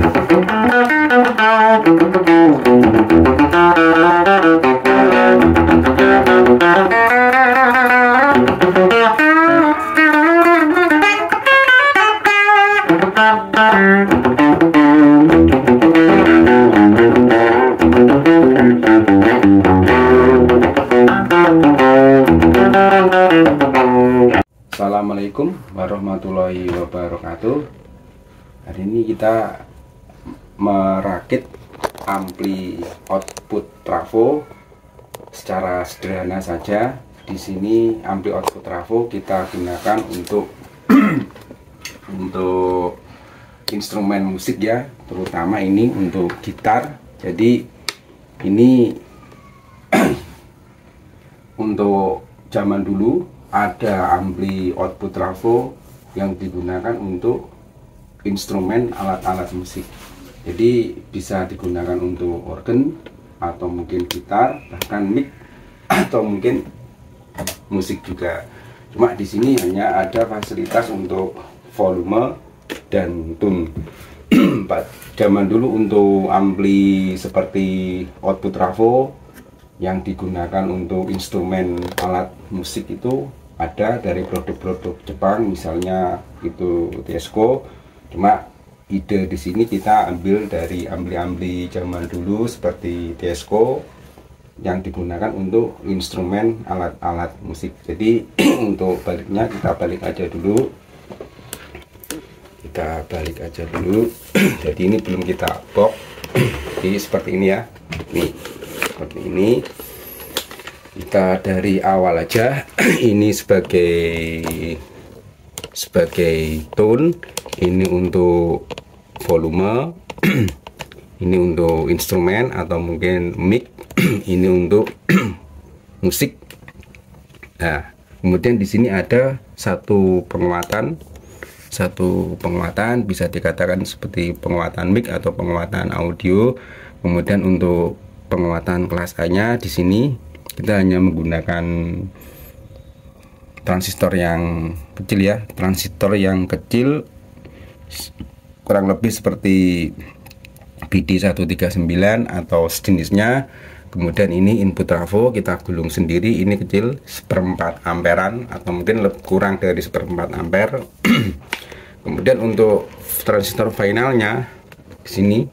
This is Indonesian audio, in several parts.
Assalamualaikum warahmatullahi wabarakatuh. Hari ini kita merakit ampli output trafo secara sederhana saja. Di sini ampli output trafo kita gunakan untuk untuk instrumen musik ya, terutama ini untuk gitar. Jadi ini untuk zaman dulu ada ampli output trafo yang digunakan untuk instrumen alat-alat musik. Jadi bisa digunakan untuk organ atau mungkin gitar, bahkan mic atau mungkin musik juga. Cuma di sini hanya ada fasilitas untuk volume dan tune. Zaman dulu untuk ampli seperti output trafo yang digunakan untuk instrumen alat musik itu ada dari produk-produk Jepang, misalnya itu Teisco. Cuma ide di sini kita ambil dari ampli-ampli zaman dulu seperti Teisco yang digunakan untuk instrumen alat-alat musik. Jadi untuk baliknya kita balik aja dulu. Jadi ini belum kita box. Jadi seperti ini ya. Nih, seperti ini. Kita dari awal aja. Ini sebagai tone, ini untuk volume, ini untuk instrumen atau mungkin mic, ini untuk musik. Nah, kemudian di sini ada satu penguatan bisa dikatakan seperti penguatan mic atau penguatan audio. Kemudian untuk penguatan kelas A-nya di sini kita hanya menggunakan transistor yang kecil ya, kurang lebih seperti BD139 atau sejenisnya. Kemudian ini input trafo kita gulung sendiri, ini kecil 1/4 amperan atau mungkin kurang dari 1/4 ampere. Kemudian untuk transistor finalnya di sini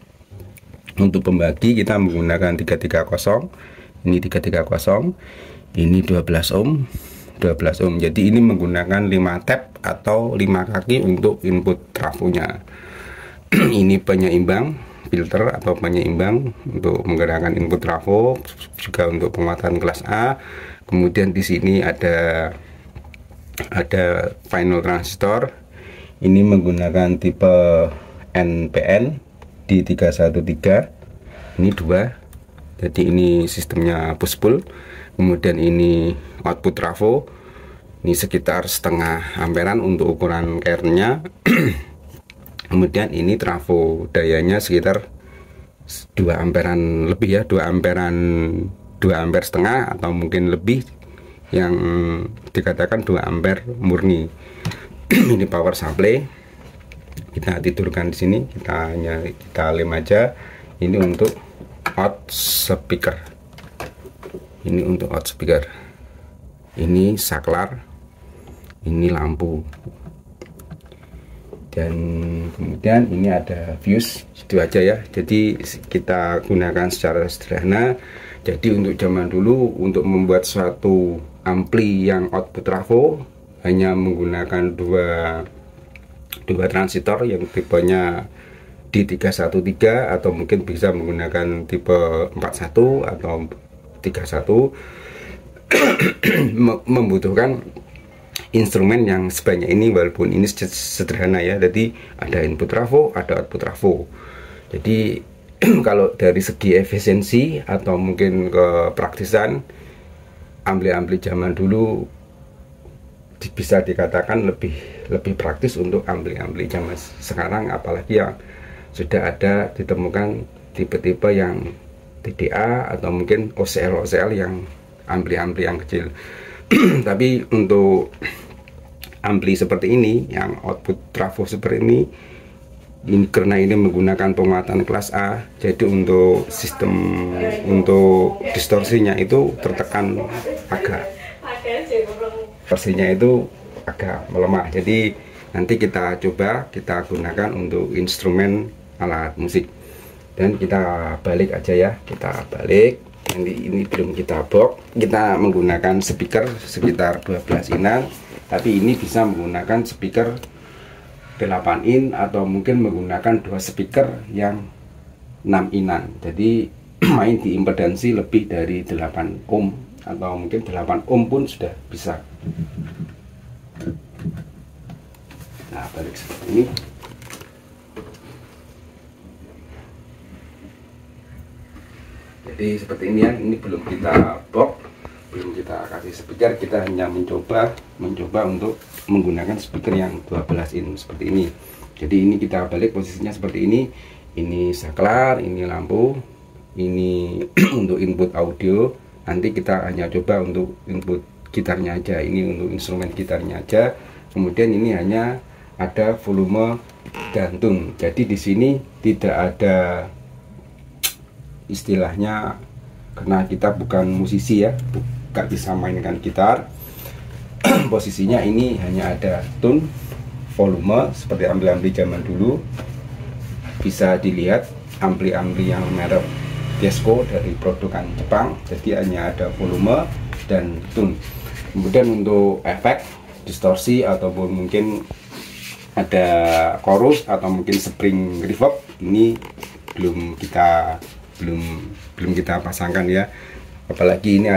untuk pembagi kita menggunakan 330. Ini 330, ini 12 ohm. Jadi ini menggunakan 5 tap atau 5 kaki untuk input trafonya. Ini penyeimbang filter atau penyeimbang untuk menggerakkan input trafo, juga untuk penguatan kelas A. Kemudian di sini ada final transistor. Ini menggunakan tipe NPN di 313. Ini 2. Jadi ini sistemnya push pull. Kemudian ini output trafo, ini sekitar 0,5 amperan untuk ukuran cairnya. Kemudian ini trafo dayanya sekitar 2 amperan lebih ya, 2 ampere setengah atau mungkin lebih, yang dikatakan 2 ampere murni. Ini power supply, kita tidurkan di sini, kita lem aja. Ini untuk out speaker, ini saklar, ini lampu, dan kemudian ini ada fuse. Itu aja ya. Jadi kita gunakan secara sederhana. Jadi untuk zaman dulu, untuk membuat suatu ampli yang output trafo hanya menggunakan dua transistor yang tipenya D313 atau mungkin bisa menggunakan tipe 41 atau 31. Membutuhkan instrumen yang sebanyak ini, walaupun ini sederhana ya. Jadi ada input trafo, ada output trafo. Jadi kalau dari segi efisiensi atau mungkin kepraktisan, ampli-ampli zaman dulu bisa dikatakan lebih praktis untuk ampli-ampli zaman sekarang, apalagi yang sudah ada ditemukan tipe-tipe yang TDA atau mungkin OCL yang ampli-ampli yang kecil. Tapi untuk ampli seperti ini, yang output trafo seperti ini, Ini karena ini menggunakan pemuatan kelas A, jadi untuk sistem untuk distorsinya itu tertekan agak, distorsinya itu agak melemah. Jadi nanti kita coba kita gunakan untuk instrumen alat musik, dan kita balik aja ya, kita balik. Nanti ini belum kita box, kita menggunakan speaker sekitar 12 inan, tapi ini bisa menggunakan speaker 8 in atau mungkin menggunakan 2 speaker yang 6 inan. Jadi main di impedansi lebih dari 8 ohm atau mungkin 8 ohm pun sudah bisa. Nah, balik seperti ini. Jadi seperti ini ya, ini belum kita box, belum kita kasih speaker, kita hanya mencoba untuk menggunakan speaker yang 12 in seperti ini. Jadi ini kita balik posisinya seperti ini saklar, ini lampu, ini untuk input audio. Nanti kita hanya coba untuk input gitarnya aja, ini untuk instrumen gitarnya aja. Kemudian ini hanya ada volume gantung. Jadi di sini tidak ada istilahnya, karena kita bukan musisi ya, gak bisa mainkan gitar. Posisinya ini hanya ada tone, volume seperti ampli-ampli zaman dulu. Bisa dilihat ampli-ampli yang merek Desco dari produkan Jepang, jadi hanya ada volume dan tone. Kemudian untuk efek distorsi ataupun mungkin ada chorus atau mungkin spring reverb, ini belum kita pasangkan ya. Apalagi ini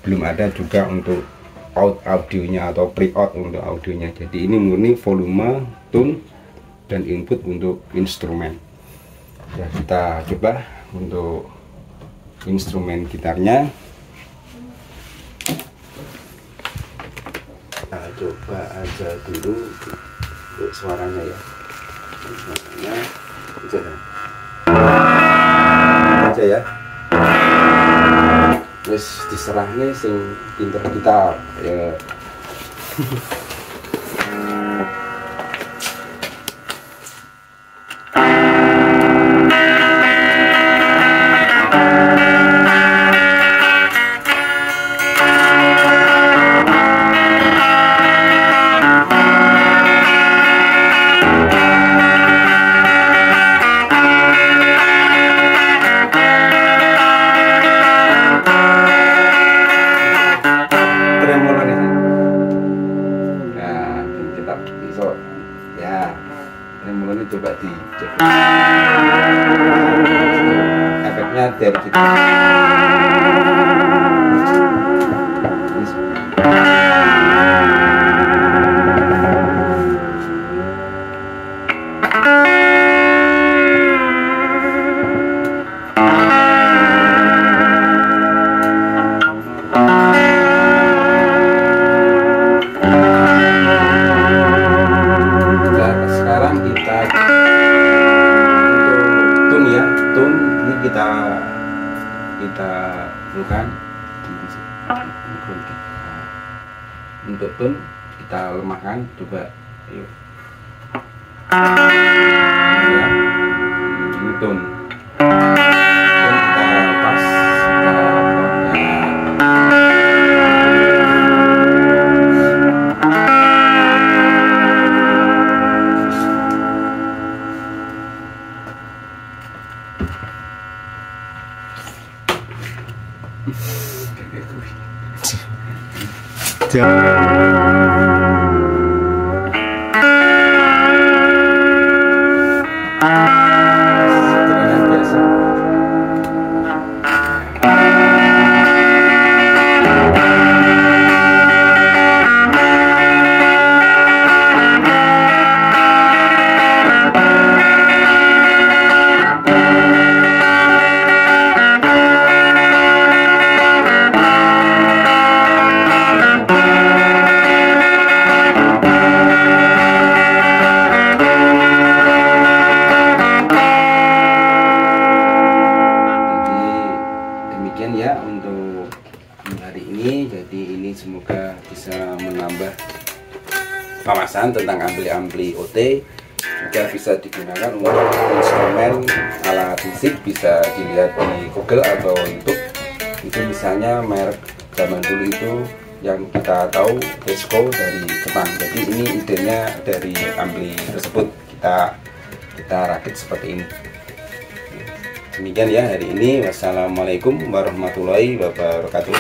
belum ada juga untuk audionya atau pre-out untuk audionya. Jadi ini murni volume, tone, dan input untuk instrumen. Ya, kita coba untuk instrumen gitarnya. Kita coba aja dulu untuk suaranya ya. Suaranya aja ya. Wes diserah nih sing pinter gitar ya. Coba dicoba efeknya dari kita. Kita bukan untuk tone kita lemahkan, coba yuk ya, ini tone kita lepas ya untuk hari ini. Jadi ini semoga bisa menambah wawasan tentang ampli-ampli OT juga bisa digunakan untuk instrumen alat musik. Bisa dilihat di Google atau YouTube. Itu misalnya merek zaman dulu itu yang kita tahu Esco dari Jepang. Jadi ini idenya dari ampli tersebut kita rakit seperti ini. Demikian ya hari ini. Wassalamualaikum warahmatullahi wabarakatuh.